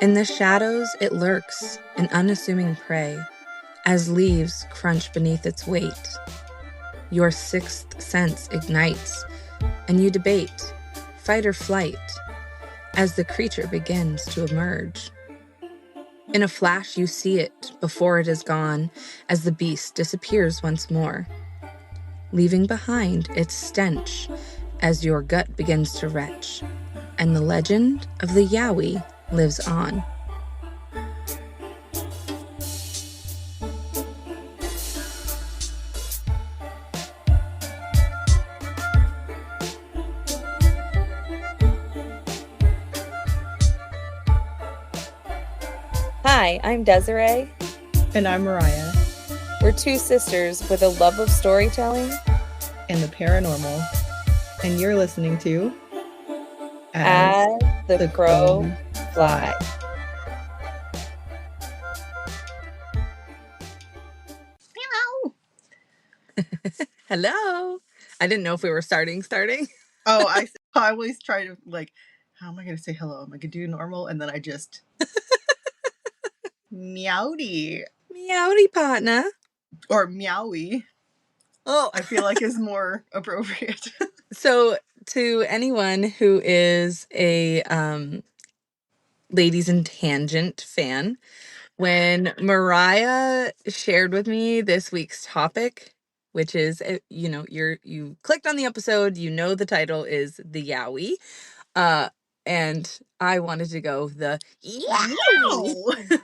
In the shadows it lurks, an unassuming prey, as leaves crunch beneath its weight. Your sixth sense ignites, and you debate, fight or flight, as the creature begins to emerge. In a flash you see it before it is gone, as the beast disappears once more, leaving behind its stench as your gut begins to retch, and the legend of the Yowie lives on. Hi, I'm Desiree. And I'm Mariah. We're two sisters with a love of storytelling and the paranormal. And you're listening to As the Crow Fly. Hello. Hello. I didn't know if we were starting. Oh, I always try to, like, how am I going to say hello? Am I going to do normal? And then I just meowdy. Meowdy, partner. Or meowie. Oh, I feel like is more appropriate. So to anyone who is a Ladies in Tangent fan, when Mariah shared with me this week's topic, which is, you clicked on the episode, the title is the Yowie, and I wanted to go the Yowie.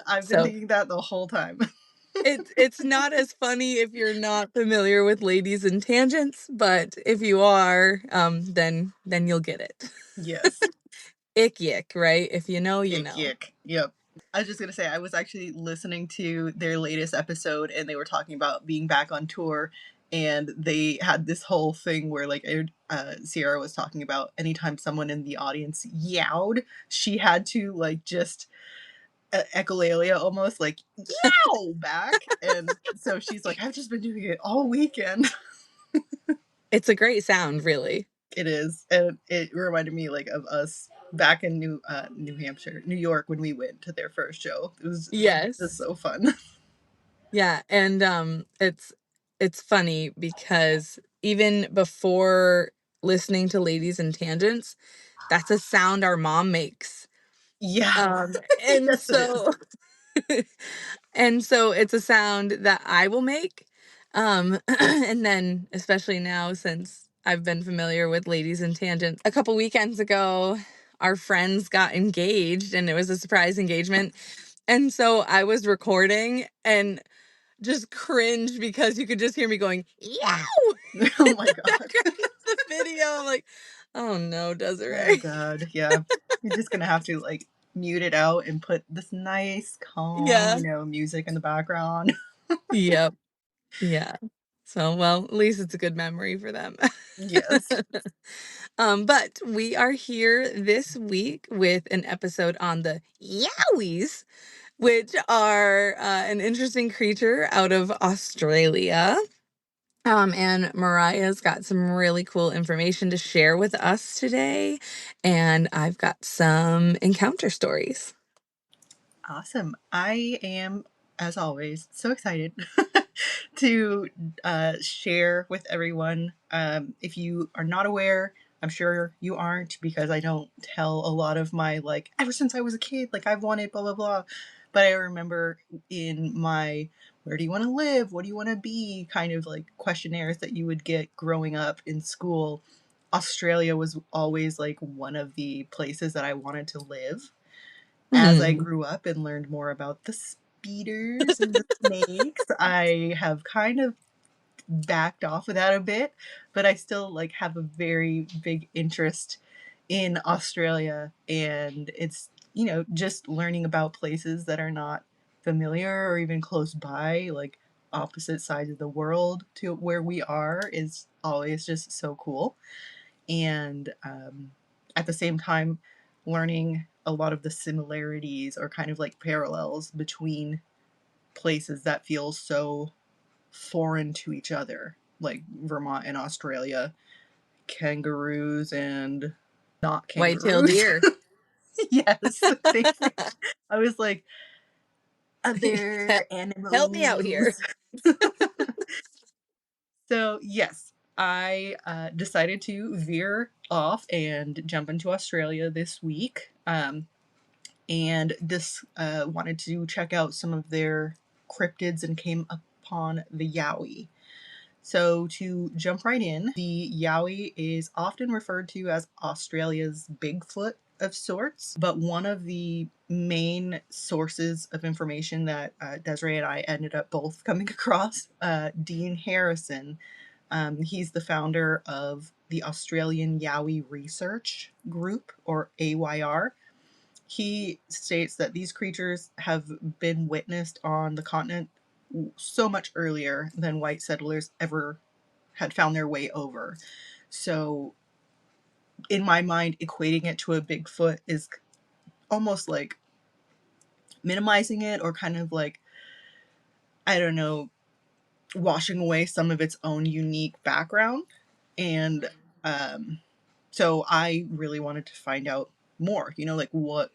I've been thinking that the whole time. It's not as funny if you're not familiar with Ladies in Tangents, but if you are, then you'll get it. Yes. Ick yick, right? If you know, you Ick know. yick. Yep. I was just going to say, I was actually listening to their latest episode and they were talking about being back on tour, and they had this whole thing where, like, Sierra was talking about anytime someone in the audience yowed, she had to, like, just echolalia almost, like, yow back. And so she's like, I've just been doing it all weekend. It's a great sound, really. It is. And it reminded me, like, of us back in New York, when we went to their first show. It was just so fun. Yeah, and it's funny because even before listening to Ladies in Tangents, that's a sound our mom makes. Yeah. And Yes, so and so it's a sound that I will make. And then especially now, since I've been familiar with Ladies in Tangents, a couple weekends ago, our friends got engaged and it was a surprise engagement. And so I was recording and just cringe because you could just hear me going, yow! Oh my God. The video. I'm like, oh no, Desiree. Oh God. Yeah. You're just going to have to, like, mute it out and put this nice, calm, music in the background. Yep. Yeah. So, well, at least it's a good memory for them. Yes. But we are here this week with an episode on the Yowies, which are an interesting creature out of Australia. And Mariah's got some really cool information to share with us today, and I've got some encounter stories. Awesome. I am, as always, so excited to share with everyone. If you are not aware, I'm sure you aren't, because I don't tell a lot of my, like, ever since I was a kid, like, I've wanted blah, blah, blah. But I remember in my where do you want to live? What do you want to be? Kind of like questionnaires that you would get growing up in school. Australia was always, like, one of the places that I wanted to live. As I grew up and learned more about the speeders and the snakes, I have kind of backed off of that a bit, but I still, like, have a very big interest in Australia, and it's, just learning about places that are not familiar or even close by, like opposite sides of the world to where we are, is always just so cool. And at the same time, learning a lot of the similarities or kind of like parallels between places that feel so foreign to each other, like Vermont and Australia, kangaroos and not White-tailed kangaroos. deer. Yes, thank you. I was like, other Help me out animals. here. So, yes, I decided to veer off and jump into Australia this week. And this wanted to check out some of their cryptids and came upon the Yowie. So, to jump right in, the Yowie is often referred to as Australia's Bigfoot of sorts, but one of the main sources of information that Desiree and I ended up both coming across, Dean Harrison. He's the founder of the Australian Yowie Research Group, or AYR. He states that these creatures have been witnessed on the continent so much earlier than white settlers ever had found their way over. So, in my mind, equating it to a Bigfoot is almost like minimizing it, or kind of like, I don't know, washing away some of its own unique background. And so I really wanted to find out more, like what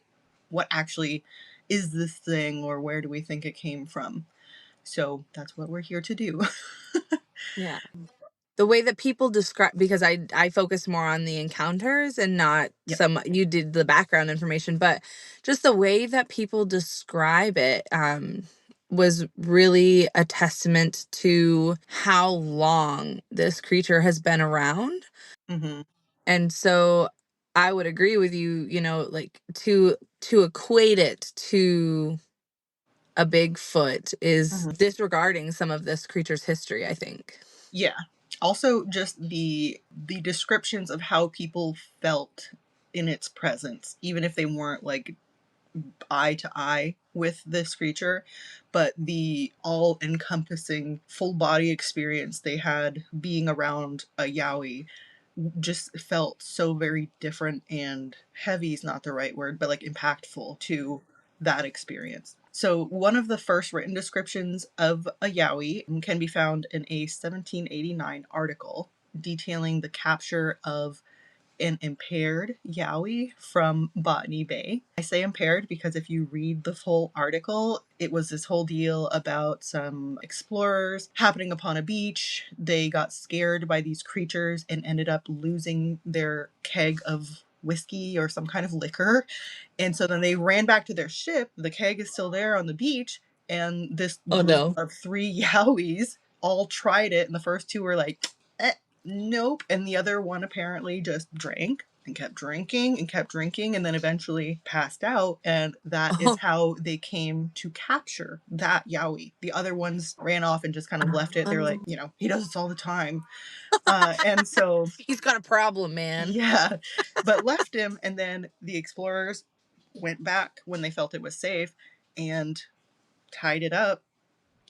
actually is this thing, or where do we think it came from? So that's what we're here to do. Yeah. The way that people describe, because I focus more on the encounters and not Yep. you did the background information, but just the way that people describe it was really a testament to how long this creature has been around. Mm-hmm. And so I would agree with you, like to equate it to a Bigfoot is Mm-hmm. disregarding some of this creature's history, I think. Yeah. Also, just the descriptions of how people felt in its presence, even if they weren't like eye to eye with this creature, but the all encompassing full body experience they had being around a Yowie just felt so very different, and heavy is not the right word, but like impactful to that experience. So, one of the first written descriptions of a Yowie can be found in a 1789 article detailing the capture of an impaired Yowie from Botany Bay. I say impaired because if you read the full article, it was this whole deal about some explorers happening upon a beach. They got scared by these creatures and ended up losing their keg of whiskey or some kind of liquor. And so then they ran back to their ship. The keg is still there on the beach. And this Oh group no. of three Yowies all tried it. And the first two were like, nope. And the other one apparently just drank and kept drinking and kept drinking, and then eventually passed out. And that is Oh, how they came to capture that Yowie. The other ones ran off and just kind of left it. They're like, he does this all the time. And so, he's got a problem, man. yeah, but left him. And then the explorers went back when they felt it was safe and tied it up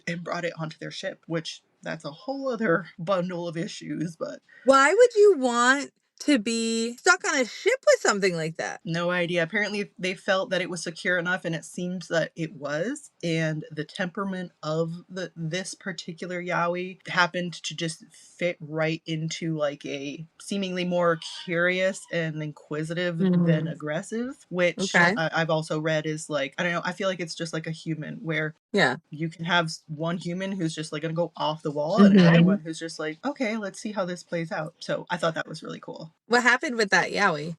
and brought it onto their ship, which that's a whole other bundle of issues, but Why would you want to be stuck on a ship with something like that? no idea. Apparently, they felt that it was secure enough, and it seems that it was. And the temperament of this particular Yowie happened to just fit right into like a seemingly more curious and inquisitive than Mm, aggressive, which okay. I've also read is like, I don't know, I feel like it's just like a human, where Yeah. you can have one human who's just like going to go off the wall, and another Hmm. one who's just like, okay, let's see how this plays out. So I thought that was really cool. What happened with that Yowie?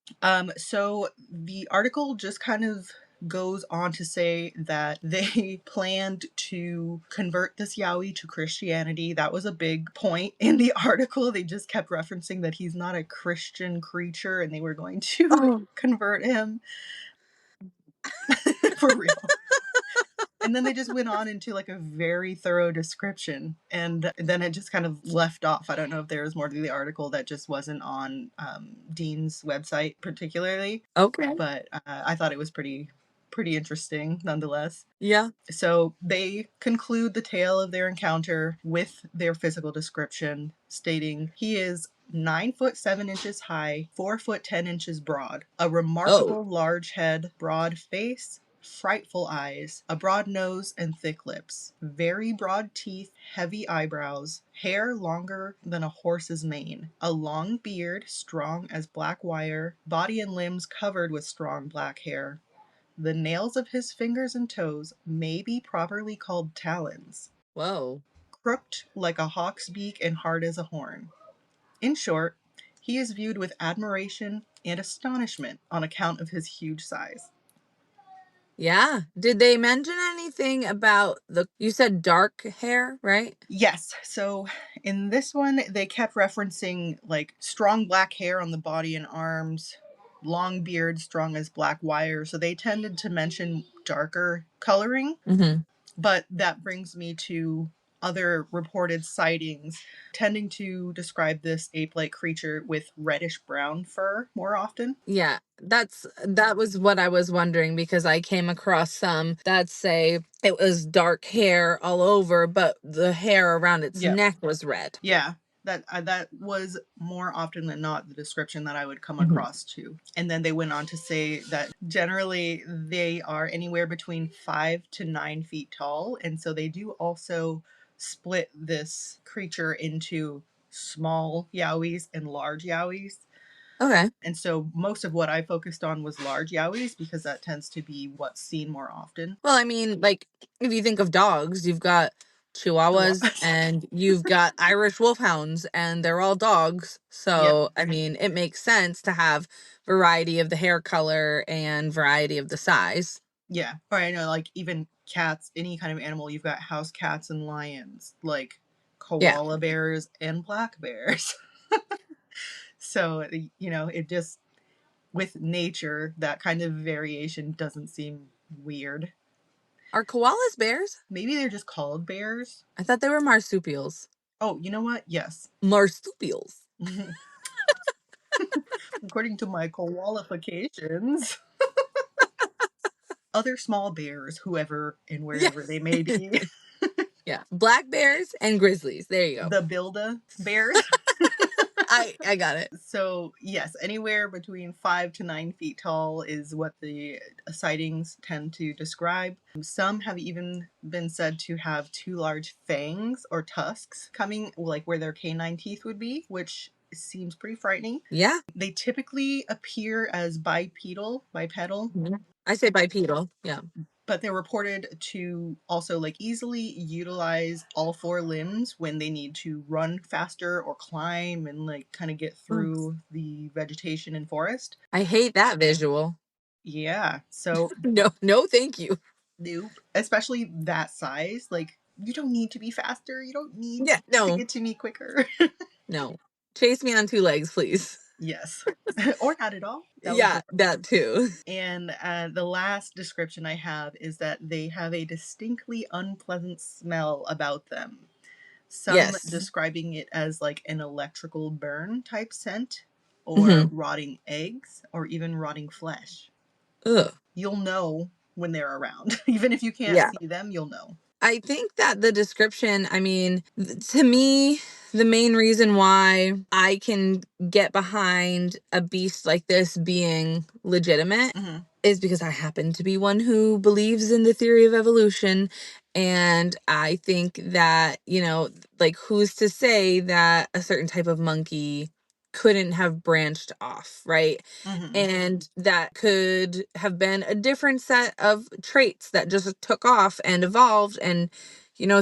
So the article just kind of goes on to say that they planned to convert this Yowie to Christianity. That was a big point in the article. They just kept referencing that he's not a Christian creature, and they were going to Oh. convert him. For real. And then they just went on into like a very thorough description, and then it just kind of left off. I don't know if there was more to the article that just wasn't on Dean's website particularly, Okay. but I thought it was pretty interesting nonetheless. Yeah. So they conclude the tale of their encounter with their physical description, stating he is 9 foot 7 inches high, 4 foot 10 inches broad, a Oh. remarkable large head, broad face, frightful eyes, a broad nose and thick lips, very broad teeth, heavy eyebrows, hair longer than a horse's mane, a long beard strong as black wire, body and limbs covered with strong black hair. The nails of his fingers and toes may be properly called talons, Whoa. crooked like a hawk's beak and hard as a horn. In short, he is viewed with admiration and astonishment on account of his huge size. Yeah. Did they mention anything about you said dark hair, right? Yes, so in this one, they kept referencing like strong black hair on the body and arms, long beard, strong as black wire. So they tended to mention darker coloring. Mm-hmm. But that brings me to other reported sightings tending to describe this ape-like creature with reddish brown fur more often. Yeah, that was what I was wondering because I came across some that say it was dark hair all over, but the hair around its Yep. neck was red. Yeah, that was more often than not the description that I would come Mhm. across too. And then they went on to say that generally they are anywhere between 5 to 9 feet tall, and so they do also split this creature into small yowies and large yowies. Okay. And so most of what I focused on was large yowies because that tends to be what's seen more often. Well, I mean, like if you think of dogs, you've got Chihuahuas and you've got Irish Wolfhounds, and they're all dogs. Yep. So, I mean, it makes sense to have variety of the hair color and variety of the size. Yeah. Or I know, like, even cats, any kind of animal, you've got house cats and lions, like Yeah. koala bears and black bears. So, it just, with nature, that kind of variation doesn't seem weird. Are koalas bears? Maybe they're just called bears. I thought they were marsupials. Oh, you know what? Yes. Marsupials. According to my qualifications, other small bears, whoever and wherever they Yes. may be, Yeah. Black bears and grizzlies. There you go. the Builda bears. I got it. So, yes, anywhere between 5 to 9 feet tall is what the sightings tend to describe. Some have even been said to have two large fangs or tusks coming, like where their canine teeth would be, which seems pretty frightening. Yeah. They typically appear as bipedal, Mhm. I say bipedal. Yeah. but they're reported to also like easily utilize all four limbs when they need to run faster or climb and like kind of get Mm. through the vegetation and forest. I hate that visual. Yeah, so No, no, thank you. nope, especially that size, like you don't need to be faster, you don't need Yeah, to no, get to me quicker. no. Chase me on two legs, please. Yes. Or not at all, that would Yeah, work. that too. And the last description I have is that they have a distinctly unpleasant smell about them. Some Yes. describing it as like an electrical burn type scent, or Hmm. rotting eggs, or even rotting flesh. Ugh. You'll know when they're around. Even if you can't Yeah. see them, you'll know. I think that the description, I mean, to me, the main reason why I can get behind a beast like this being legitimate Hmm. is because I happen to be one who believes in the theory of evolution. And I think that, like, who's to say that a certain type of monkey couldn't have branched off, right? Hmm. And that could have been a different set of traits that just took off and evolved, and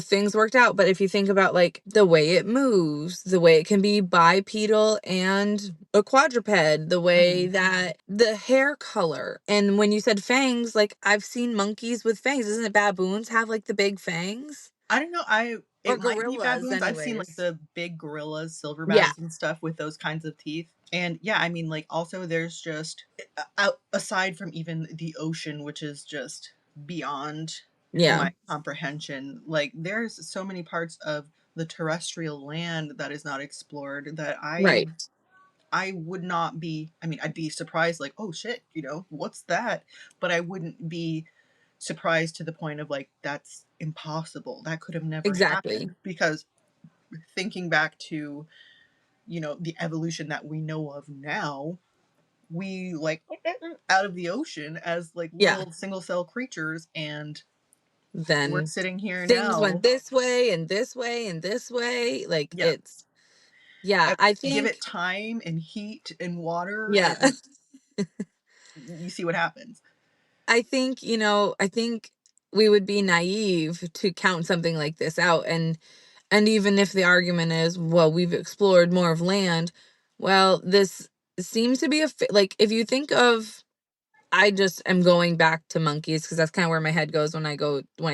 things worked out. But if you think about like the way it moves, the way it can be bipedal and a quadruped, the way Hmm. that the hair color, and when you said fangs, like I've seen monkeys with fangs. Isn't it baboons have like the big fangs? I don't know. Or It might be gorillas, baboons. I've seen like anyways. the big gorillas, Yeah. silverbacks and stuff with those kinds of teeth. And yeah, I mean, like also there's just aside from even the ocean, which is just beyond Yeah. my comprehension. Like there's so many parts of the terrestrial land that is not explored that Right. I would not be. I mean, I'd be surprised, like, oh shit, what's that? But I wouldn't be surprised to the point of like that's impossible, that could have never Exactly. happened, because thinking back to the evolution that we know of now, we like out of the ocean as like Yeah. little single cell creatures, and we're Then sitting here things went now. this way and this way and this way. Like Yeah. it's, yeah, I Give it think, time and heat and water, yeah. and you see what happens. I think, I think we would be naive to count something like this out. And even if the argument is, well, we've explored more of land, well, this seems to be like, if you think of, I just am going back to monkeys because that's kind of where my head goes when I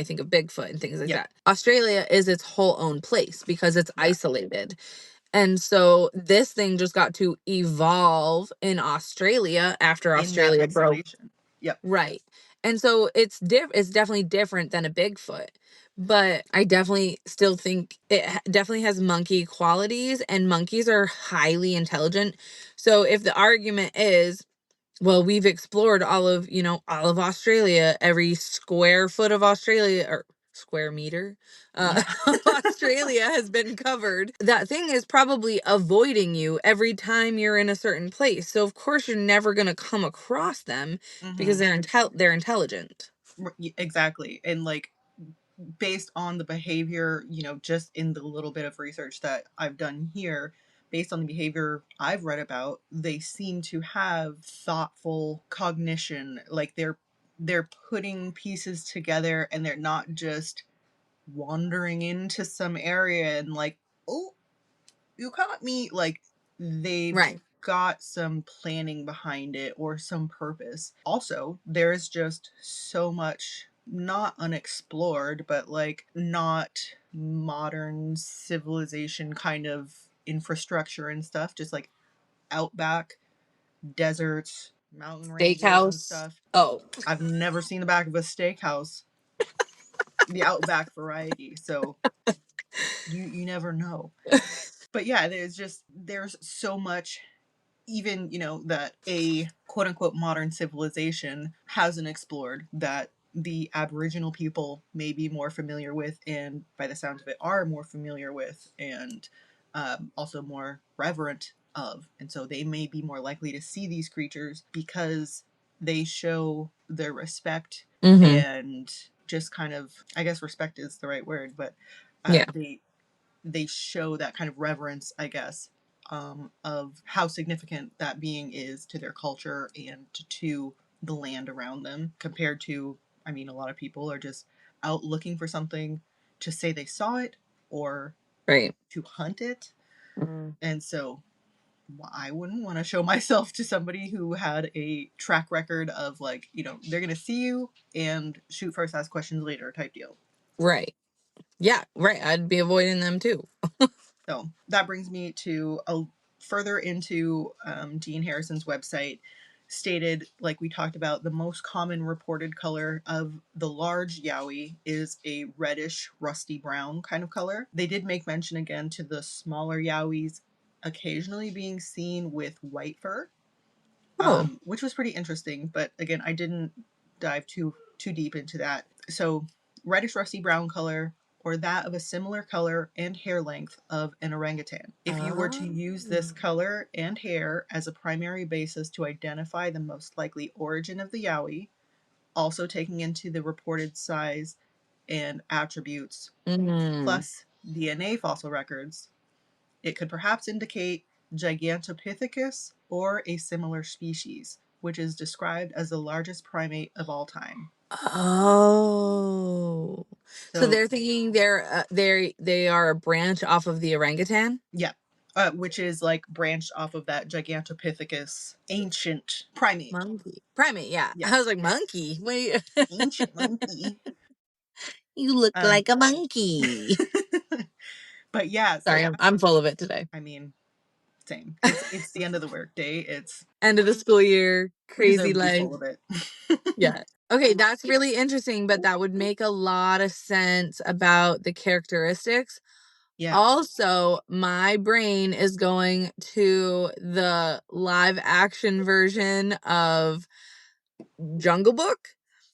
think of Bigfoot and things like Yep. that. Australia is its whole own place because it's Yeah. isolated. And so this thing just got to evolve in Australia after In that Australia broke. isolation. Yep. Right. And so it's definitely different than a Bigfoot. But I definitely still think it definitely has monkey qualities, and monkeys are highly intelligent. So if the argument is, well, we've explored all of Australia, every square foot of Australia, or square meter, Yeah. of Australia has been covered. That thing is probably avoiding you every time you're in a certain place. So of course you're never going to come across them because Hmm. they're intelligent. Exactly. And like, based on the behavior, just in the little bit of research that I've done here, based on the behavior I've read about, they seem to have thoughtful cognition. Like they're putting pieces together, and they're not just wandering into some area and like, oh, you caught me. Like they've Right. got some planning behind it or some purpose. Also, there's just so much not unexplored, but like not modern civilization kind of infrastructure and stuff, just like outback, deserts, mountain ranges and Steakhouse. stuff. Oh. I've never seen the back of a steakhouse, the outback variety, so you never know. But yeah, there's so much, even that a quote unquote modern civilization hasn't explored, that the Aboriginal people may be more familiar with, and by the sounds of it are more familiar with, and also more reverent of. And so they may be more likely to see these creatures because they show their respect, Mm-hmm. and just kind of, I guess respect is the right word, but Yeah. they show that kind of reverence, I guess, of how significant that being is to their culture and to the land around them, compared to, I mean, a lot of people are just out looking for something to say they saw it, or Right. to hunt it. Mm. And so I wouldn't want to show myself to somebody who had a track record of like, they're going to see you and shoot first, ask questions later type deal. Right. Yeah. Right. I'd be avoiding them too. So that brings me to a further into Dean Harrison's website. Stated, like we talked about, the most common reported color of the large Yowie is a reddish, rusty brown kind of color. They did make mention again to the smaller Yowies occasionally being seen with white fur, Oh. which was pretty interesting. But again, I didn't dive too deep into that. So reddish rusty brown color, or that of a similar color and hair length of an orangutan. If you were to Oh. use this color and hair as a primary basis to identify the most likely origin of the Yowie, also taking into the reported size and attributes, Mm. plus DNA fossil records, it could perhaps indicate Gigantopithecus or a similar species, which is described as the largest primate of all time. Oh. So So, they're thinking they are a branch off of the orangutan? yeah, which is like branched off of that Gigantopithecus ancient primate. Monkey. Primate, yeah. Yeah, I was like, monkey. Wait. ancient monkey. You look Um, like a monkey. but yeah, Sorry, so I'm full of it today. I mean, same. It's the end of the workday. It's End of the school year, we crazy deserve to be life. full of it. Yeah. Okay, that's really interesting, but that would make a lot of sense about the characteristics. Yeah. Also, my brain is going to the live action version of Jungle Book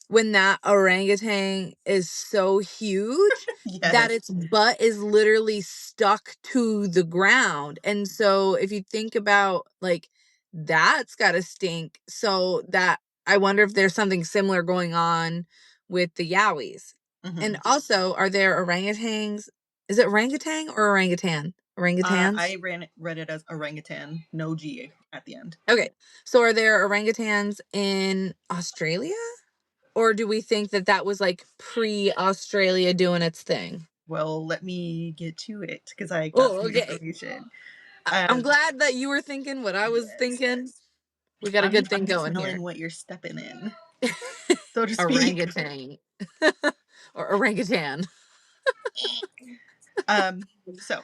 when that orangutan is so huge that Yes. its butt is literally stuck to the ground. And so if you think about like That's gotta stink. So that I wonder if there's something similar going on with the Yowies. And Hmm. also, are there orangutans? Is it orangutan or orangutan? Orangutans? Read it as orangutan, no G at the end. Okay. So are there orangutans in Australia? Or do we think that that was like pre-Australia doing its thing? Well, let me get to it because I got Oh, some okay. information. I'm Um, glad that you were thinking what I was yes, thinking. yes. We got a good thing I'm going smelling here. what you're stepping in, so to speak. Orangutan. Or orangutan. So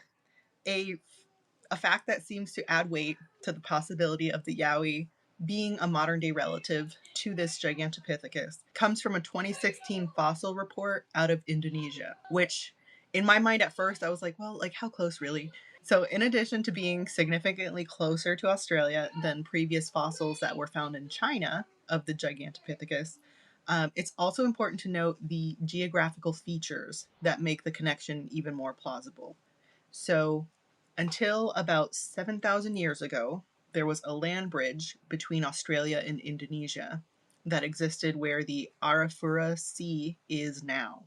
a a fact that seems to add weight to the possibility of the Yowie being a modern day relative to this Gigantopithecus comes from a 2016 fossil report out of Indonesia, which in my mind at first I was like, well, like how close really? So, in addition to being significantly closer to Australia than previous fossils that were found in China of the Gigantopithecus, it's also important to note the geographical features that make the connection even more plausible. So, until about 7,000 years ago, there was a land bridge between Australia and Indonesia that existed where the Arafura Sea is now.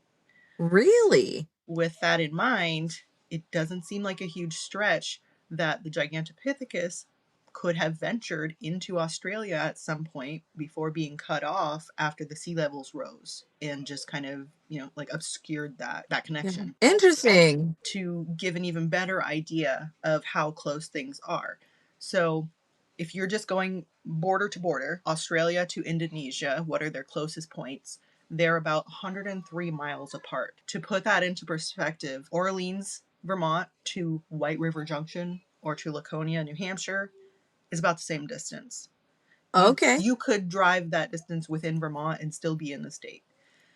Really? With that in mind, it doesn't seem like a huge stretch that the Gigantopithecus could have ventured into Australia at some point before being cut off after the sea levels rose and just kind of, like obscured that Yeah. connection Interesting. to give an even better idea of how close things are. So, if you're just going border to border, Australia to Indonesia, what are their closest points? They're about 103 miles apart. To put that into perspective, Orleans, Vermont to White River Junction or to Laconia, New Hampshire is about the same distance. You Okay. you could drive that distance within Vermont and still be in the state.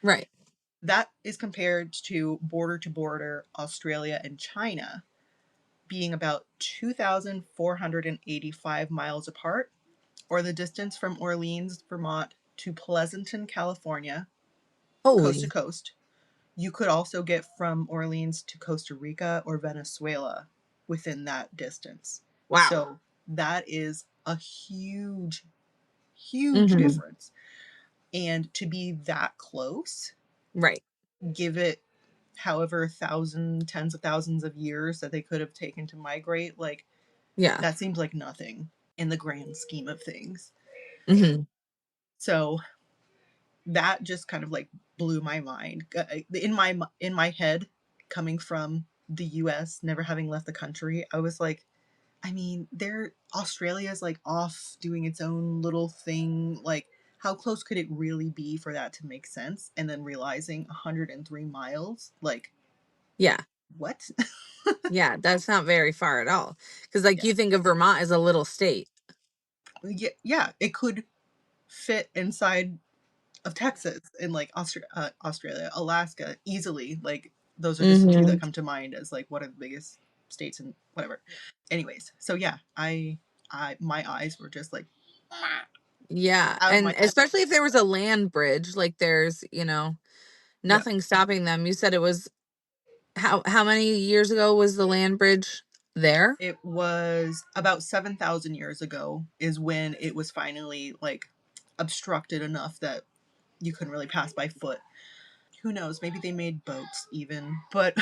Right. That is compared to border Australia and China being about 2,485 miles apart, or the distance from Orleans, Vermont to Pleasanton, California, coast to Holy. coast. You could also get from Orleans to Costa Rica or Venezuela within that distance. Wow. So that is a huge, huge Mhm. difference. And to be that close, Right. give it however tens of thousands of years that they could have taken to migrate, like Yeah. that seems like nothing in the grand scheme of things. Mhm. So that just kind of like blew my mind in my head, coming from the US, never having left the country. I was like, I mean, Australia's like off doing its own little thing, like how close could it really be for that to make sense? And then realizing 103 miles, like Yeah. what? Yeah, that's not very far at all. Because like, Yeah. you think of Vermont as a little state. Yeah, yeah, it could fit inside of Texas and like Australia, Alaska easily. Like those are just two that Mhm. come to mind as like one of the biggest states and whatever. Anyways, so yeah, I my eyes were just like Yeah, out of and my head. especially if there was a land bridge, like, there's, Yeah, nothing stopping them. You said it was how many years ago was the land bridge there? it was about 7,000 years ago is when it was finally like obstructed enough that you couldn't really pass by foot. Who knows? Maybe they made boats even, but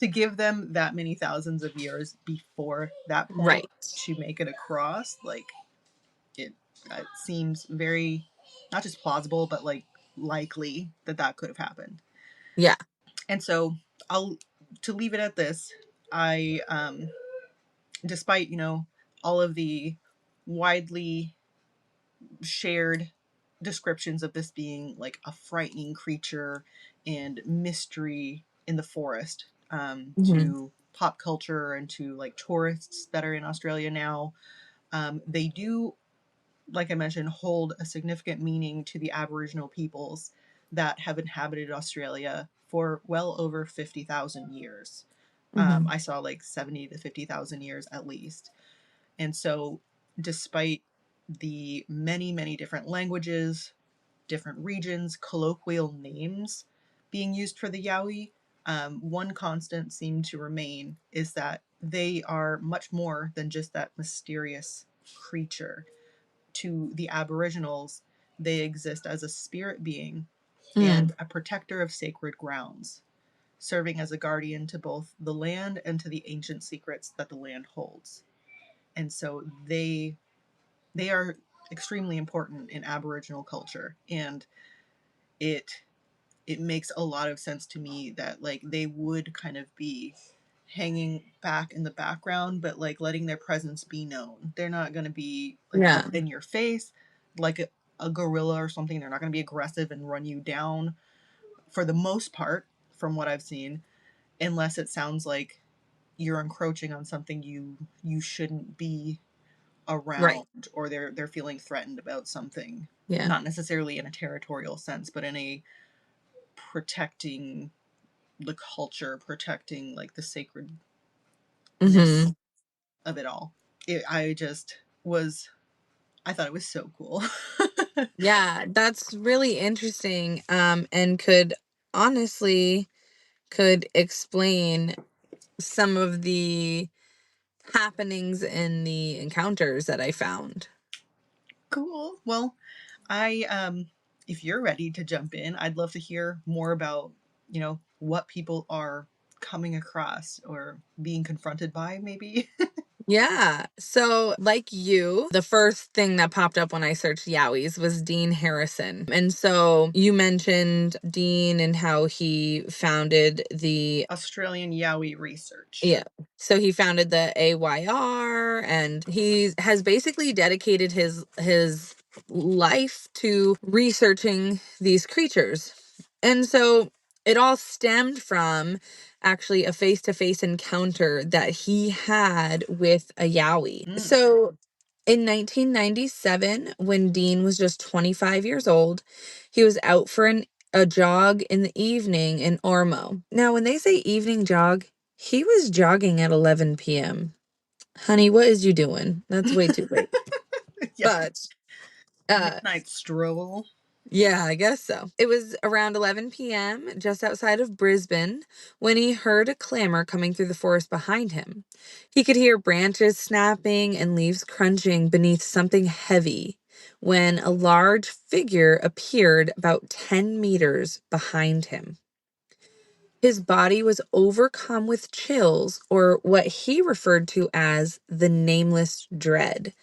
to give them that many thousands of years before that point Right. to make it across, like it, it seems very not just plausible, but like likely that that could have happened. Yeah. And so I'll to leave it at this. I despite all of the widely shared descriptions of this being like a frightening creature and mystery in the forest, Mhm. to pop culture and to like tourists that are in Australia now. They do, like I mentioned, hold a significant meaning to the Aboriginal peoples that have inhabited Australia for well over 50,000 years. Mhm. I saw like 70 to 50,000 years at least. And so, despite the many, many different languages, different regions, colloquial names being used for the Yowie, one constant seemed to remain is that they are much more than just that mysterious creature. To the Aboriginals, they exist as a spirit being and Mm. a protector of sacred grounds, serving as a guardian to both the land and to the ancient secrets that the land holds. And so they are extremely important in Aboriginal culture, and it it makes a lot of sense to me that like they would kind of be hanging back in the background, but like letting their presence be known. They're not going to be like Yeah. up in your face like a gorilla or something. They're not going to be aggressive and run you down for the most part, from what I've seen, unless it sounds like you're encroaching on something you shouldn't be Right. around, or they're feeling threatened about something, Yeah. not necessarily in a territorial sense, but in a protecting the culture, protecting like the sacredness Hmm. of it all. I just was, I thought it was so cool. Yeah, that's really interesting. And could honestly could explain some of the happenings in the encounters that I found. Cool. Well, I if you're ready to jump in, I'd love to hear more about, what people are coming across or being confronted by maybe. Yeah. So, like you, the first thing that popped up when I searched Yowies was Dean Harrison. And so you mentioned Dean and how he founded the, Australian Yowie research. yeah. So he founded the AYR, and he has basically dedicated his life to researching these creatures. And so it all stemmed from actually a face-to-face encounter that he had with a Yowie. Mm. So in 1997, when Dean was just 25 years old, he was out for a jog in the evening in Ormo. Now, when they say evening jog, he was jogging at 11 p.m. Honey, what is you doing? That's way too late. Yeah. But uh Midnight stroll. yeah, I guess so. It was around 11 p.m., just outside of Brisbane, when he heard a clamor coming through the forest behind him. He could hear branches snapping and leaves crunching beneath something heavy when a large figure appeared about 10 meters behind him. His body was overcome with chills, or what he referred to as the nameless dread,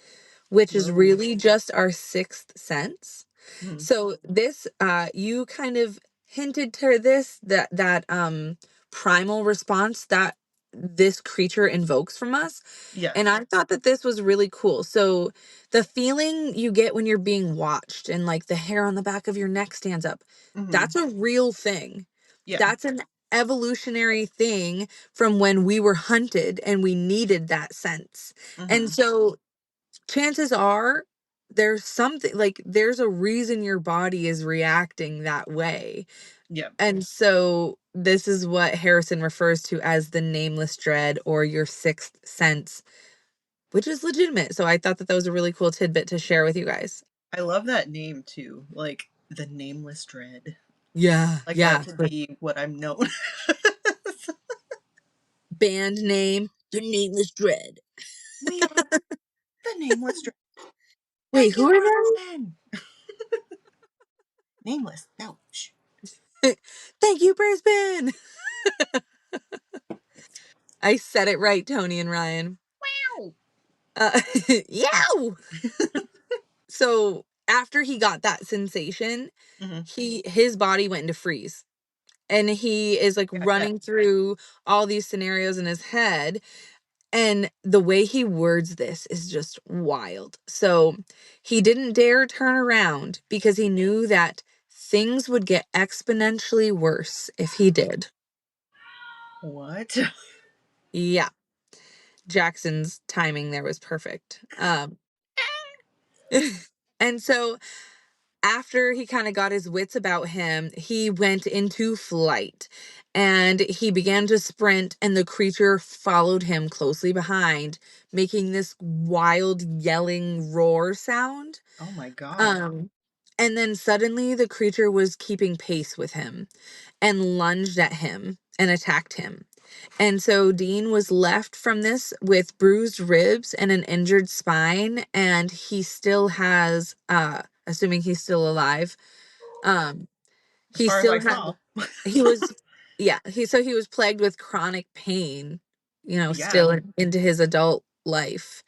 which is Whoa. really just our sixth sense. Mm. So this you kind of hinted to this, that primal response that this creature invokes from us, and Yes. I thought that this was really cool. So the feeling you get when you're being watched and like the hair on the back of your neck stands up, Hmm. that's a real thing. Yeah. That's an evolutionary thing from when we were hunted and we needed that sense. And Hmm. so chances are there's something, like there's a reason your body is reacting that way. Yeah. And so this is what Harrison refers to as the nameless dread or your sixth sense, which is legitimate. So I thought that that was a really cool tidbit to share with you guys. I love that name too. Like the nameless dread. Yeah, Like that yeah. could Like be what I'm known. band name, the nameless dread. We are the nameless dread. Wait, Thank who you, are Brisbane. Nameless. No. Shh. they? Thank you, Brisbane. I said it right, Tony and Ryan. Ow. Yow! So after he got that sensation, Hmm. his body went into freeze. And he is like Yeah, I bet. running through all these scenarios in his head. And the way he words this is just wild. So he didn't dare turn around because he knew that things would get exponentially worse if he did. What? Yeah. Jackson's timing there was perfect. And so after he kind of got his wits about him, he went into flight and he began to sprint, and the creature followed him closely behind, making this wild yelling roar sound. Oh my god. Um, and then suddenly the creature was keeping pace with him and lunged at him and attacked him. And so Dean was left from this with bruised ribs and an injured spine, and he still has, assuming he's still alive, um, As he far as I still had, saw. he was, yeah, he was plagued with chronic pain, Yeah. still into his adult life.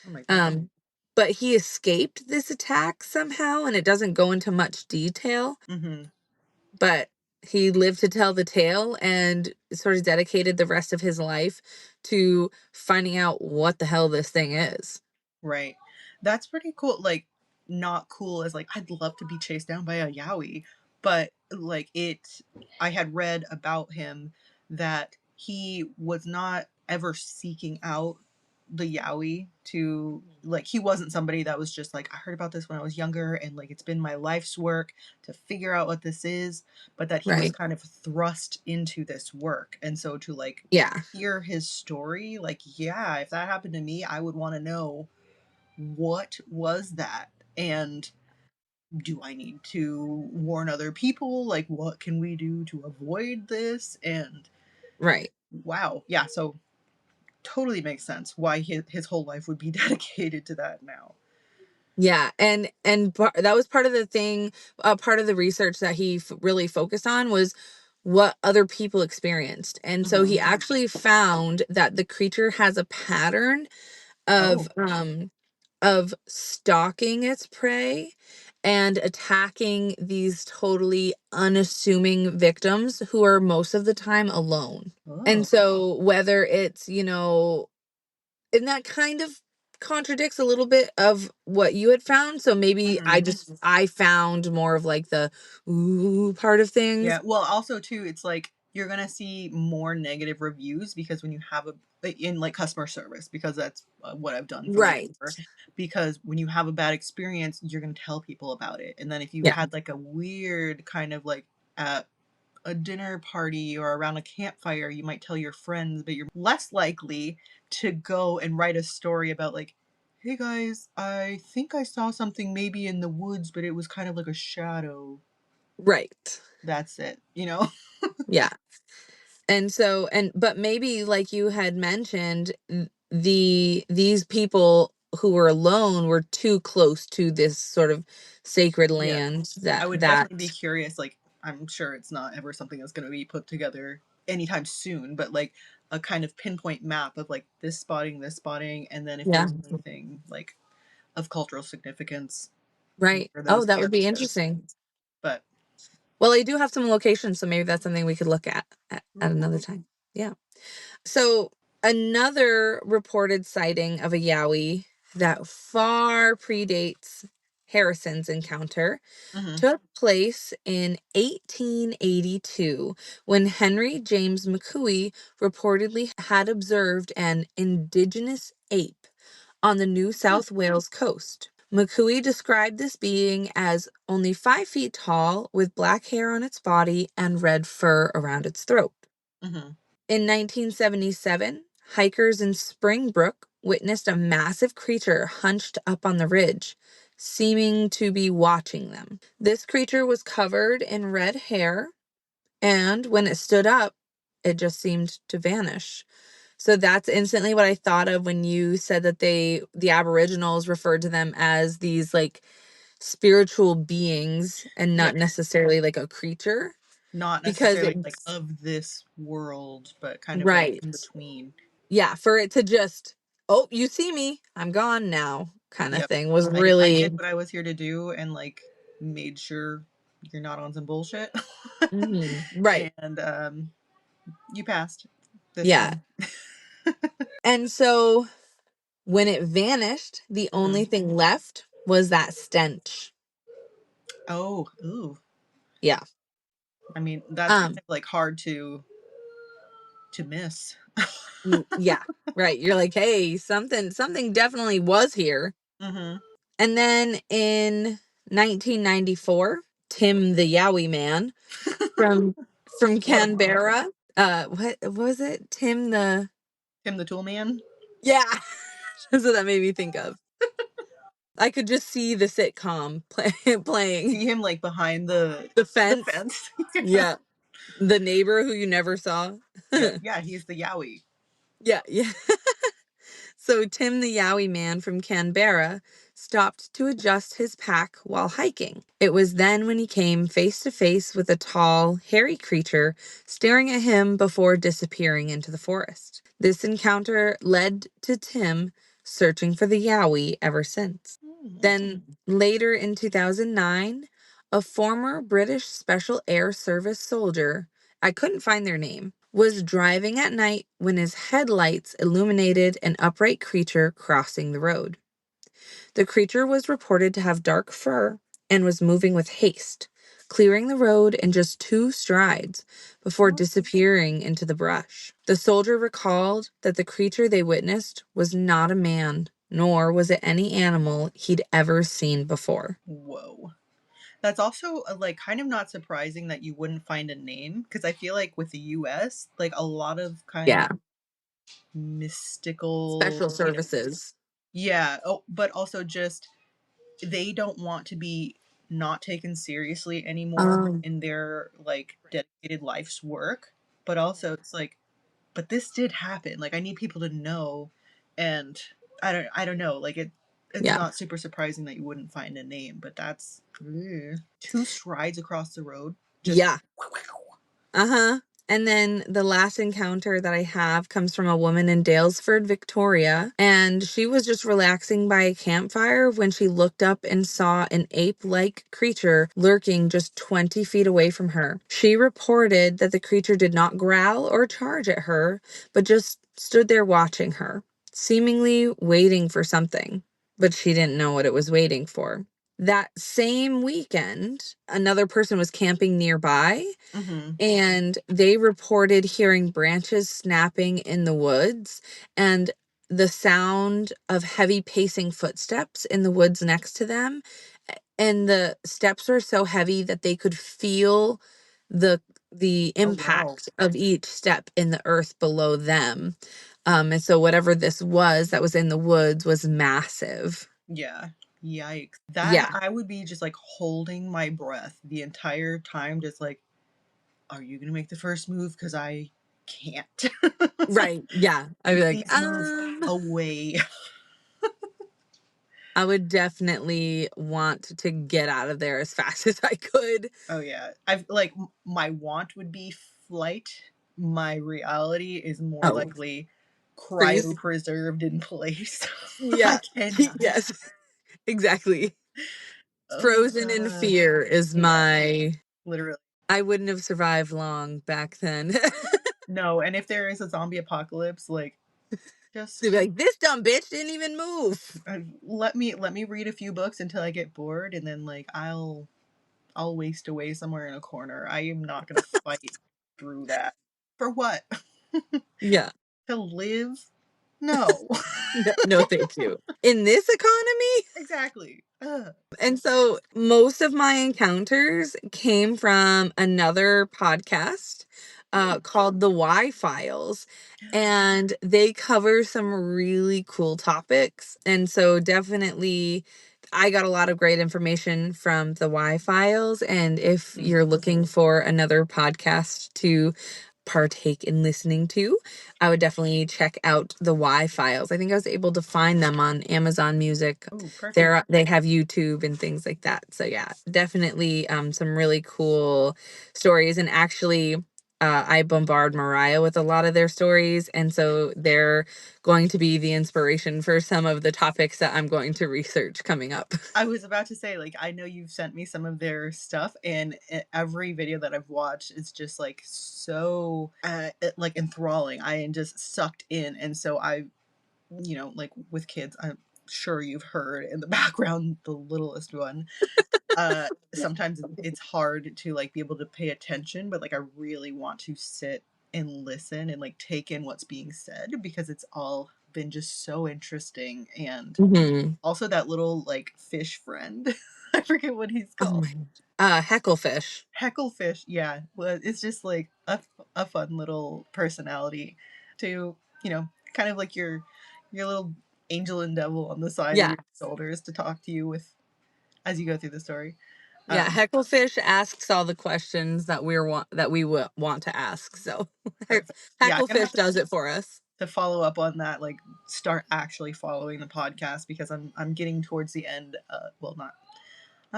Oh my god. Um, but he escaped this attack somehow, and it doesn't go into much detail, Mm-hmm. but he lived to tell the tale and sort of dedicated the rest of his life to finding out what the hell this thing is. Right. That's pretty cool. Like, not cool as like I'd love to be chased down by a Yowie, but like I had read about him that he was not ever seeking out the Yowie to like he wasn't somebody that was just like I heard about this when I was younger and like it's been my life's work to figure out what this is, but that he was Right. kind of thrust into this work. And so to like Yeah. hear his story, like yeah, if that happened to me, I would want to know what was that and do I need to warn other people, like what can we do to avoid this? And Right. wow, yeah, so totally makes sense why his whole life would be dedicated to that now. Yeah, that was part of the thing, part of the research that he really focused on was what other people experienced. And so Mm-hmm. he actually found that the creature has a pattern of Oh. stalking its prey and attacking these totally unassuming victims who are most of the time alone. And Oh. so whether it's, and that kind of contradicts a little bit of what you had found. So maybe Mm-hmm. I found more of like the ooh part of things. Yeah, well, also too, it's like you're gonna see more negative reviews because when you have a in like customer service, because that's what I've done for Right. years. Because when you have a bad experience, you're gonna tell people about it, and then if you Yeah. had like a weird kind of like at a dinner party or around a campfire, you might tell your friends, but you're less likely to go and write a story about like, hey guys, I think I saw something maybe in the woods, but it was kind of like a shadow. Right. That's it, you know? Yeah. And so, but maybe like you had mentioned, these people who were alone were too close to this sort of sacred Yeah. land I that would definitely be that curious. Like, I'm sure it's not ever something that's going to be put together anytime soon, but like a kind of pinpoint map of like this spotting, and then if yeah. there's anything like of cultural significance Right. near Oh, those that would be areas. interesting. But Well, I do have some locations, so maybe that's something we could look at ooh. another time. Yeah. So another reported sighting of a Yowie that far predates Harrison's encounter Hmm. took place in 1882 when Henry James McCooey reportedly had observed an indigenous ape on the New Huh. South Wales coast. McCooey described this being as only 5 feet tall with black hair on its body and red fur around its throat. Hmm. In 1977, hikers in Springbrook witnessed a massive creature hunched up on the ridge, seeming to be watching them. This creature was covered in red hair, and when it stood up, it just seemed to vanish. So that's instantly what I thought of when you said that the Aboriginals referred to them as these like spiritual beings and Yeah. not necessarily like a creature Not because necessarily like it's of this world, but kind of like right. in between. Yeah, for it to just, "Oh, you see me, I'm gone now," kinda Yep. thing was I did really what I was here to do and like made sure you're not on some bullshit. mhm, right, And you passed this yeah, time. and so when it vanished, the only Mhm. thing left was that stench. Oh, ooh. Yeah, I mean, that's kind um, of like hard to miss. yeah, right, you're like, "Hey, something definitely was here," Hmm. and then in 1994, Tim the Yowie Man from What a month. Canberra, what was it? Tim the Tim the Tool Man. yeah, that's what that made me think of. I could just see the sitcom playing See him like behind the the the fence. fence. Yeah. The neighbor who you never saw? Yeah, yeah, he's the Yowie. Yeah, yeah. So Tim the Yowie man from Canberra stopped to adjust his pack while hiking. It was then when he came face to face with a tall, hairy creature staring at him before disappearing into the forest. This encounter led to Tim searching for the Yowie ever since. Mm. Then later in 2009, a former British Special Air Service soldier, I couldn't find their name, was driving at night when his headlights illuminated an upright creature crossing the road. The creature was reported to have dark fur and was moving with haste, clearing the road in just 2 strides before disappearing into the brush. The soldier recalled that the creature they witnessed was not a man, nor was it any animal he'd ever seen before. Whoa. That's also like kind of not surprising that you wouldn't find a name because I feel like with the US, like a lot of kind of Yeah. mystical, Special services. yeah, oh, but also just they don't want to be not taken seriously anymore Um, in their like dedicated life's work. But also it's like, but this did happen. Like I need people to know, and I don't know. Like it's yeah. not super surprising that you wouldn't find a name, but that's 2 strides across the road. Just Yeah. Uh-huh. And then the last encounter that I have comes from a woman in Dalesford, Victoria, and she was just relaxing by a campfire when she looked up and saw an ape-like creature lurking just 20 feet away from her. She reported that the creature did not growl or charge at her, but just stood there watching her, seemingly waiting for something, but she didn't know what it was waiting for. That same weekend, another person was camping nearby mm-hmm. and they reported hearing branches snapping in the woods and the sound of heavy pacing footsteps in the woods next to them. And the steps were so heavy that they could feel the the Oh wow. impact of each step in the earth below them. And so whatever this was that was in the woods was massive. Yeah. Yikes. That Yeah. I would be just like holding my breath the entire time, just like, are you gonna make the first move? Because I can't. It's like, Right. Yeah. I'd be like, please move away. I would definitely want to get out of there as fast as I could. Oh yeah. I've like my want would be flight. My reality is more Oh, likely freeze. cryopreserved in place. I Yeah. cannot. Yes, exactly. Oh, Frozen in fear is yeah, my literally. I wouldn't have survived long back then. No, and if there is a zombie apocalypse, like To be just like, this dumb bitch didn't even move. let me read a few books until I get bored, and then like I'll waste away somewhere in a corner. I am not gonna fight through that. For what? Yeah. To live? No. No, no, thank you. In this economy? Exactly. Ugh. And so most of my encounters came from another podcast called The Y Files. And they cover some really cool topics. And so definitely I got a lot of great information from the Y Files. And if Mm. you're looking for another podcast to partake in listening to, I would definitely check out the Y Files. I think I was able to find them on Amazon Music. Oh, perfect. They have YouTube and things like that. So yeah, definitely some really cool stories. And actually I bombard Mariah with a lot of their stories, and so they're going to be the inspiration for some of the topics that I'm going to research coming up. I was about to say, like, I know you've sent me some of their stuff, and every video that I've watched is just like so like enthralling. I am just sucked in, and so like with kids, I'm sure you've heard in the background the littlest one. Sometimes it's hard to like be able to pay attention, but like I really want to sit and listen and like take in what's being said because it's all been just so interesting. And Hmm. also that little like fish friend. I forget what he's Oh called. my. Hecklefish. Hecklefish. Yeah. Well, it's just like a fun little personality to, kind of like your little angel and devil on the side of Yeah. your shoulders to talk to you with as you go through the story. Yeah, Um, Hecklefish asks all the questions that we want to ask. So Perfect. Yeah, I'm gonna have Hecklefish does it for us. to follow up on that, like start actually following the podcast because I'm getting towards the end. Well, not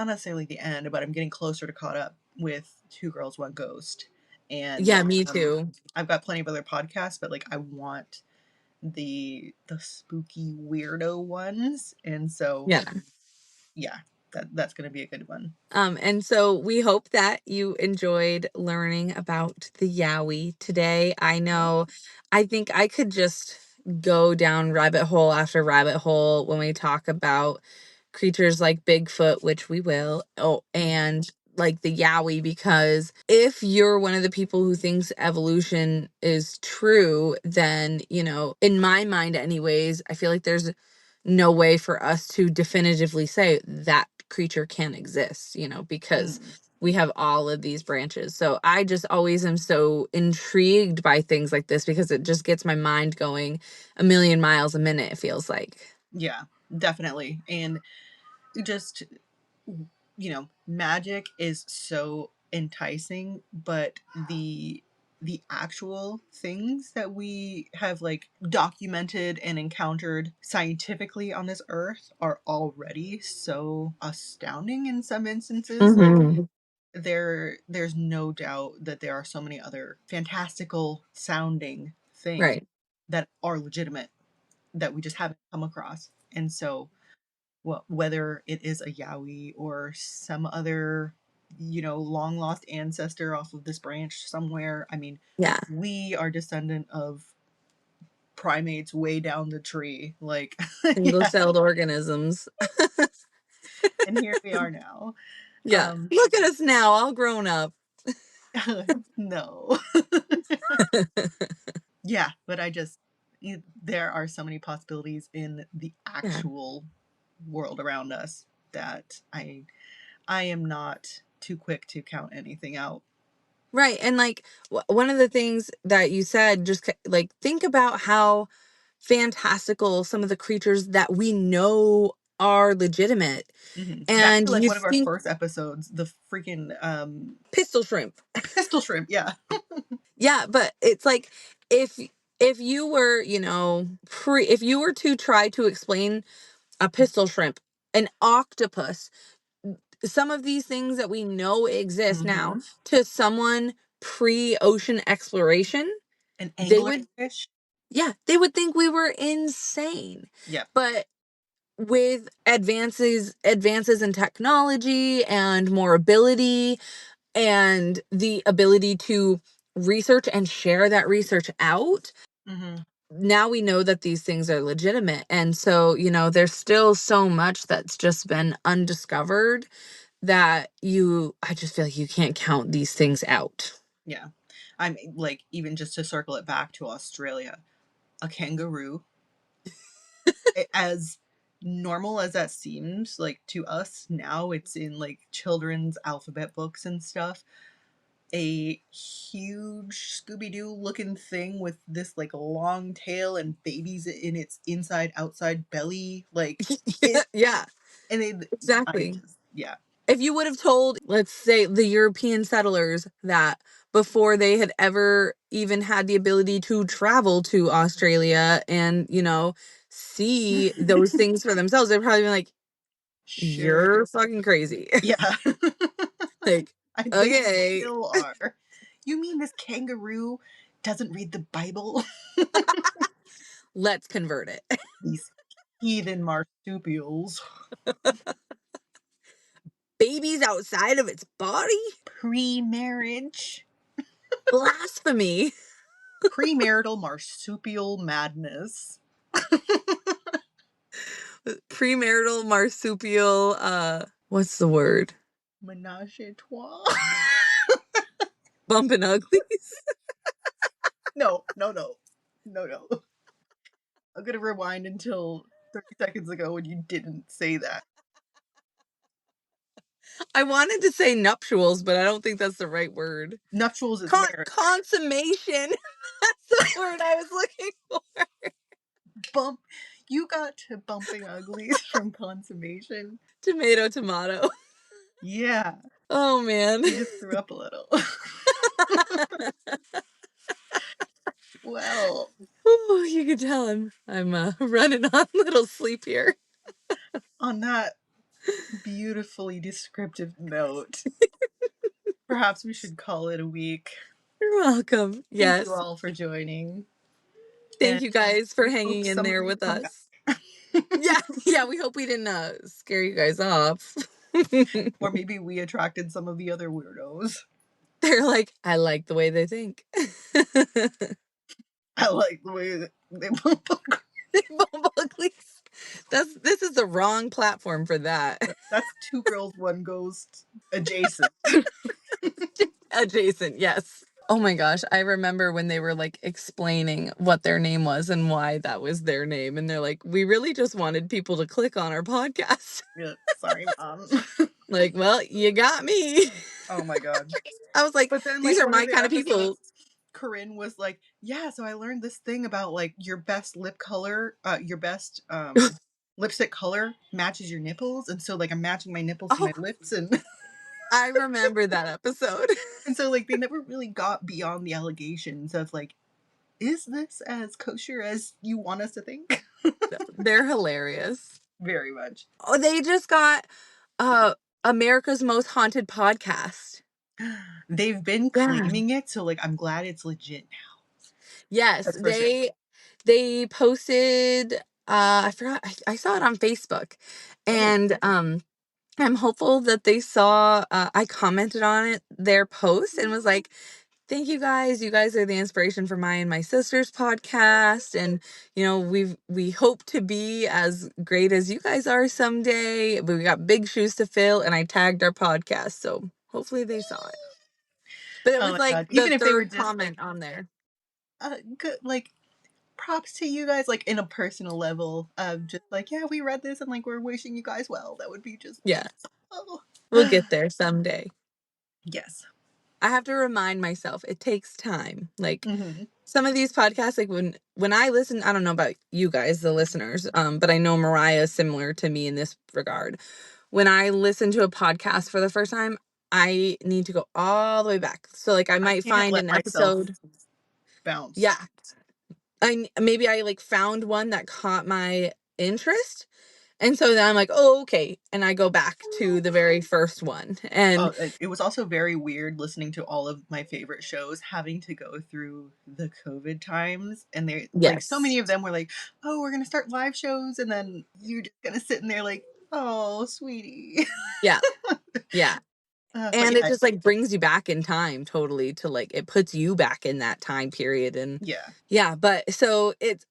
necessarily the end, but I'm getting closer to caught up with Two Girls One Ghost, and Yeah, me too. I've got plenty of other podcasts, but like I want the spooky weirdo ones, and so Yeah. yeah, that's gonna be a good one. And so we hope that you enjoyed learning about the Yowie today. Yeah. I think I could just go down rabbit hole after rabbit hole when we talk about creatures like Bigfoot, which we will. Oh, Mhm. and like the Yowie, because if you're one of the people who thinks evolution is true, then, in my mind, anyways, I feel like there's no way for us to definitively say that creature can exist, because Mm, we have all of these branches. So I just always am so intrigued by things like this because it just gets my mind going a million miles a minute, it feels like. yeah, definitely, and just magic is so enticing, but the actual things that we have like documented and encountered scientifically on this earth are already so astounding in some instances. Like Hmm. there's no doubt that there are so many other fantastical sounding things Right. that are legitimate that we just haven't come across. And so well, whether it is a Yowie or some other, long lost ancestor off of this branch somewhere. I mean, Yeah. we are descendant of primates way down the tree. Like, Single yeah, celled organisms. and here we are now. Yeah. Um, Look at us now, all grown up. no. Yeah, but there are so many possibilities in the Yeah. actual world around us that I am not too quick to count anything out. Right. And like one of the things that you said, just like think about how fantastical some of the creatures that we know are legitimate. Back And to like you one of our think first episodes, the freaking pistol shrimp. pistol shrimp. Yeah. Yeah, but it's like if if you were, if you were to try to explain a pistol shrimp, an octopus, some of these things that we know exist now Mm-hmm. to someone pre-ocean exploration, An they would anglerfish. yeah, they would think we were insane. Yep. But with advances in technology and more ability and the ability to research and share that research out, Mm-hmm. now we know that these things are legitimate. And so, there's still so much that's just been undiscovered that I just feel like you can't count these things out. Yeah. I'm like even just to circle it back to Australia, a kangaroo, as normal as that seems, like to us now, it's in like children's alphabet books and stuff. A huge Scooby Doo looking thing with this like long tail and babies in its inside outside belly, like it, Yeah, and it, I exactly. just yeah. If you would have told, let's say, the European settlers that before they had ever even had the ability to travel to Australia and, see those things for themselves, they'd probably be like, Sure. you're fucking crazy. Yeah. Like, They okay, still are. You mean this kangaroo doesn't read the Bible? let's convert it. These heathen marsupials. Babies outside of its body? Pre-marriage. Blasphemy. Premarital marsupial madness. Premarital marsupial, what's the word? Menage a trois. Bumpin' uglies? No, no, no. No, no. I'm gonna rewind until 30 seconds ago when you didn't say that. I wanted to say nuptials, but I don't think that's the right word. Nuptials is marriage. Consummation. That's the word I was looking for. Bump. You got to bumping uglies from consummation. Tomato, tomato. Yeah, Oh, man. we just threw up a little. Well, Ooh, you can tell I'm running on little sleep here. on that beautifully descriptive note, perhaps we should call it a week. You're welcome. Thank you Yes. all for joining, Thank and you guys for we hope hanging in some of there you with come back. us. Yeah, yeah, we hope we didn't scare you guys off. Or maybe we attracted some of the other weirdos. They're like, I like the way they think. I like the way that they Bumblebees. This is the wrong platform for that. That's two girls, one ghost adjacent. Adjacent, yes. Oh my gosh, I remember when they were like explaining what their name was and why that was their name. And they're like, we really just wanted people to click on our podcast. Yeah, sorry, mom. Like, well, you got me. Oh my god. I was like, But then, these like, are one of my the kind of people. episodes, Corinne was like, "Yeah, so I learned this thing about like your best lip color, your best lipstick color matches your nipples, and so like I'm matching my nipples to Oh, my lips, and I remember that episode. and so like they never really got beyond the allegations of like, is this as kosher as you want us to think? They're hilarious. Very much. Oh, they just got uh America's Most Haunted Podcast. They've been Yeah. claiming it, so like I'm glad it's legit now. Yes, That's for sure. they posted I forgot I saw it on Facebook. Oh, And I'm hopeful that they saw I commented on it their post and was like, thank you guys. You guys are the inspiration for my and my sister's podcast. And, we hope to be as great as you guys are someday. But we got big shoes to fill. And I tagged our podcast. So hopefully they saw it. But it oh was my like god! the Even if they were third just comment like, on there. good, like props to you guys, like in a personal level of just like, yeah, we read this and like we're wishing you guys well. That would be just Yeah, oh. we'll get there someday. Yes. I have to remind myself it takes time. Like Hmm. some of these podcasts, like when I listen, I don't know about you guys, the listeners, but I know Mariah is similar to me in this regard. When I listen to a podcast for the first time, I need to go all the way back. So like I I might can't find let an myself episode. bounce. Yeah. Maybe I like found one that caught my interest. And so then I'm like, oh, okay. And I go back to the very first one. And It was also very weird listening to all of my favorite shows having to go through the COVID times. And they're like, so yes. many of them were like, oh, we're going to start live shows. And then you're just going to sit in there like, oh, sweetie. Yeah. Yeah. But And it yeah, just like brings you back in time totally to like it puts you back in that time period. And yeah. yeah, but so it's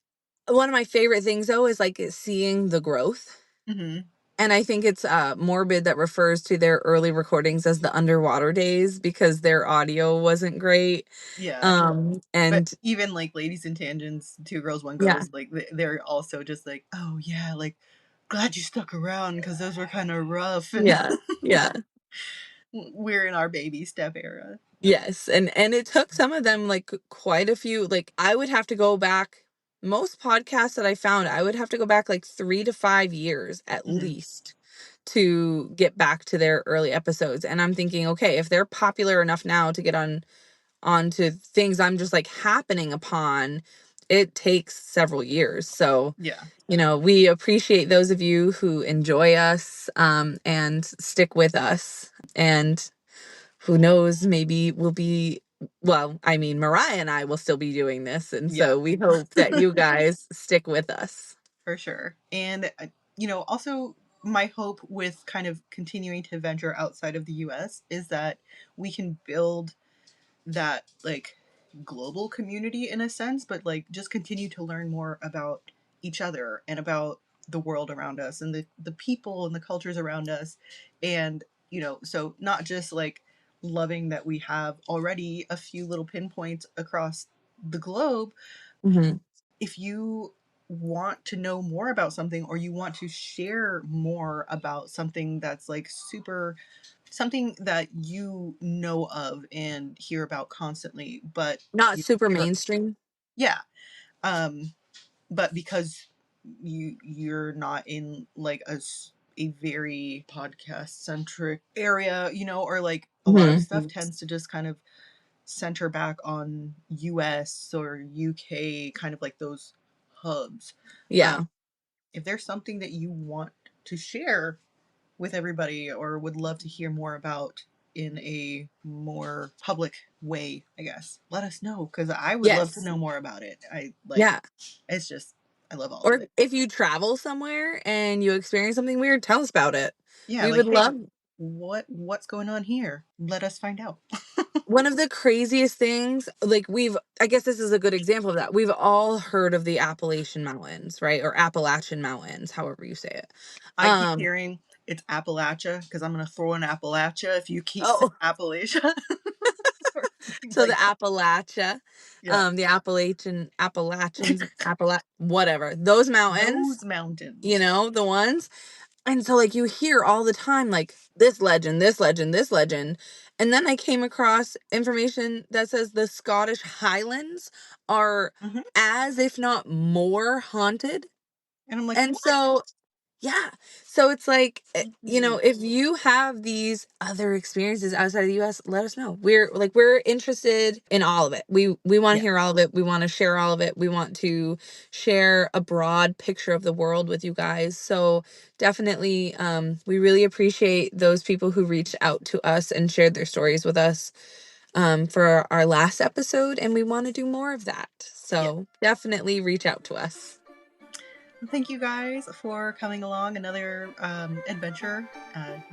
one of my favorite things though is like seeing the growth. Hmm. And I think it's Morbid that refers to their early recordings as the underwater days because their audio wasn't great. Yeah. But And even like Ladies and Tangents, Two Girls, One yeah, Ghost, like they're also just like, oh yeah, like glad you stuck around because those were kind of rough, and yeah, yeah. we're in our baby step era. Yes, and it took some of them like quite a few. Like I would have to go back. Most podcasts that I found, I would have to go back like 3 to 5 years at Hmm. least to get back to their early episodes. And I'm thinking, okay, if they're popular enough now to get onto things I'm just like happening upon, it takes several years. So, Yeah. we appreciate those of you who enjoy us and stick with us. And who knows, maybe we'll be, well, I mean, Mariah and I will still be doing this. And Yeah. so we hope that you guys stick with us. For sure. And also my hope with kind of continuing to venture outside of the US is that we can build that like global community in a sense, but like just continue to learn more about each other and about the world around us and the people and the cultures around us. And so not just like loving that we have already a few little pinpoints across the globe. Hmm. If you want to know more about something or you want to share more about something that's like super something that you know of and hear about constantly, but Not you super you're mainstream. yeah, but because you're not in like a very podcast centric area, you know, or like a lot of Mhm. stuff tends to just kind of center back on US or UK, kind of like those hubs. Yeah. If there's something that you want to share with everybody or would love to hear more about in a more public way, I guess, let us know, because I would love to Yes. know more about it. Yeah. It's just, I love all of Or it. if you travel somewhere and you experience something weird, tell us about it. Yeah, We like, would hey, love. what's going on here? Let us find out. One of the craziest things, like I guess this is a good example of that. We've all heard of the Appalachian Mountains, right? Or Appalachian Mountains, however you say it. I keep hearing it's Appalachia because I'm going to throw in Appalachia if you keep saying Oh, Appalachia or something so the like that. Appalachia, Yeah, the Appalachians, whatever. Those mountains, those mountains. the ones. And so like you hear all the time like this legend, this legend, this legend. And then I came across information that says the Scottish Highlands are Hmm. as if not more haunted. And I'm like, And what? so yeah. So it's like, Ooh. if you have these other experiences outside of the US, let us know. We're interested in all of it. We want to Yeah, hear all of it. We want to share all of it. We want to share a broad picture of the world with you guys. So definitely, we really appreciate those people who reached out to us and shared their stories with us for our last episode, and we want to do more of that. yeah. So definitely reach out to us. Thank you guys for coming along another adventure,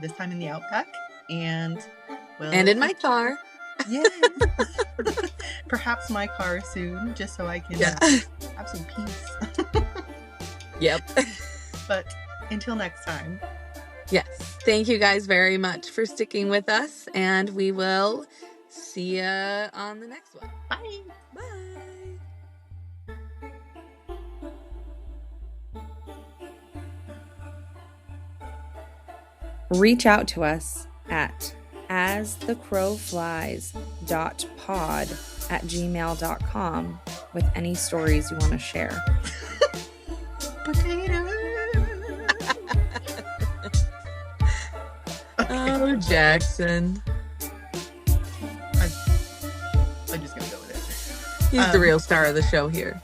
this time in the Outback. And And we'll in my car. yeah, perhaps my car soon, just so I can Yeah. have some peace. Yep. But until next time. Yes. Thank you guys very much for sticking with us, and we will see ya on the next one. Bye. Bye. Reach out to us at asthecrowflies.pod@gmail.com with any stories you want to share. Potato. Oh, Jackson. I'm just gonna go with it. He's the real star of the show here.